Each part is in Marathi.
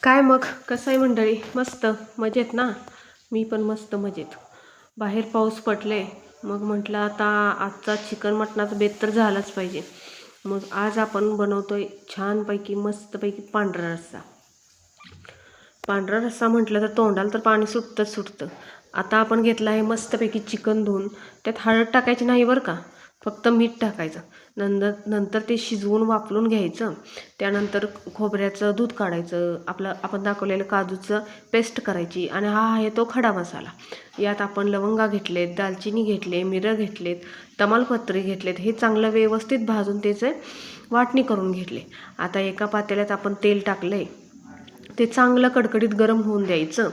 काय मग कसं आहे मंडळी? मस्त मजेत ना? मी पण मस्त मजेत. बाहेर पाऊस पडले, मग म्हटलं आता आजचा चिकन मटणाचा बेत तर झालाच पाहिजे. मग आज आपण बनवतोय छानपैकी मस्तपैकी पांढरा रस्सा. पांढरा रस्सा म्हटलं तर तोंडाला तर पाणी सुटतं. आता आपण घेतलं आहे मस्तपैकी चिकन धुवून. त्यात हळद टाकायची नाही बरं का, फक्त मीठ टाकायचं. नंतर ते शिजवून वाफलून घ्यायचं. त्यानंतर खोबऱ्याचं दूध काढायचं, आपण दाखवलेलं काजूचं पेस्ट करायची, आणि हा आहे तो खडा मसाला. यात आपण लवंगा घेतलेत, दालचिनी घेतले, मिरं घेतलेत, तमालपत्री घेतलेत. हे चांगलं व्यवस्थित भाजून त्याचे वाटणी करून घेतले. आता एका पातेल्यात आपण तेल टाकले, ते चांगलं कडकडीत गरम होऊन द्यायचं.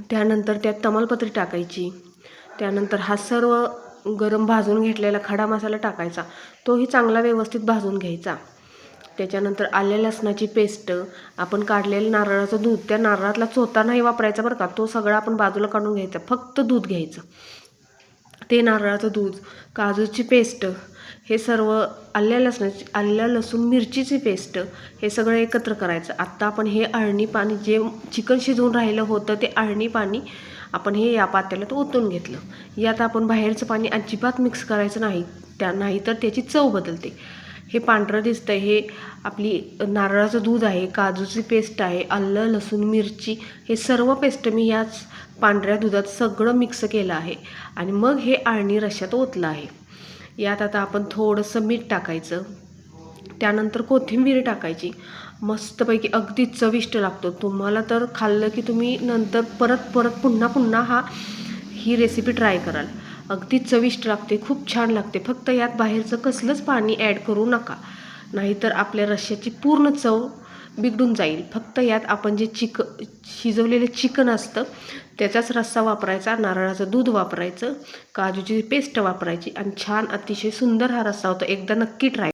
त्यानंतर त्यात तमालपत्री टाकायची. त्यानंतर हा सर्व गरम भाजून घेतलेला खडा मसाला टाकायचा, तोही चांगला व्यवस्थित भाजून घ्यायचा. त्याच्यानंतर आल्या लसणाची पेस्ट, आपण काढलेलं नारळाचं दूध, त्या नारळातला चोथा नाही वापरायचा बरं का, तो सगळा आपण बाजूला काढून घ्यायचा, फक्त दूध घ्यायचं. ते नारळाचं दूध, काजूची पेस्ट, हे सर्व आल्या लसूण मिरचीची पेस्ट, हे सगळं एकत्र करायचं. आत्ता आपण हे अळणी पाणी, जे चिकन शिजवून राहिलं होतं ते अळणी पाणी आपण हे या पातेल्यात ओतून घेतलं. यात आपण बाहेरचं पाणी अजिबात मिक्स करायचं नाही, नाही तर त्याची चव बदलते. हे पांढरं दिसतं, हे आपली नारळाचं दूध आहे, काजूची पेस्ट आहे, आलं लसूण मिरची, हे सर्व पेस्ट मी याच पांढऱ्या दुधात सगळं मिक्स केलं आहे, आणि मग हे अळणी रश्श्यात ओतलं आहे. यात आता आपण थोडंसं मीठ टाकायचं. त्यानंतर कोथिंबीर टाकायची. मस्तपैकी अगदी चविष्ट लागतो. तुम्हाला तर खाल्लं की तुम्ही नंतर परत पुन्हा ही रेसिपी ट्राय कराल. अगदी चविष्ट लागते, खूप छान लागते. फक्त यात बाहेरचं कसलंच पाणी ॲड करू नका, नाहीतर आपल्या रश्श्याची पूर्ण चव बिघडून जाईल. फक्त यात आपण जे शिजवलेलं चिकन असतं त्याचाच रस्सा वापरायचा, नारळाचं दूध वापरायचं, काजूची पेस्ट वापरायची, आणि छान अतिशय सुंदर हा रस्सा होतो. एकदा नक्की ट्राय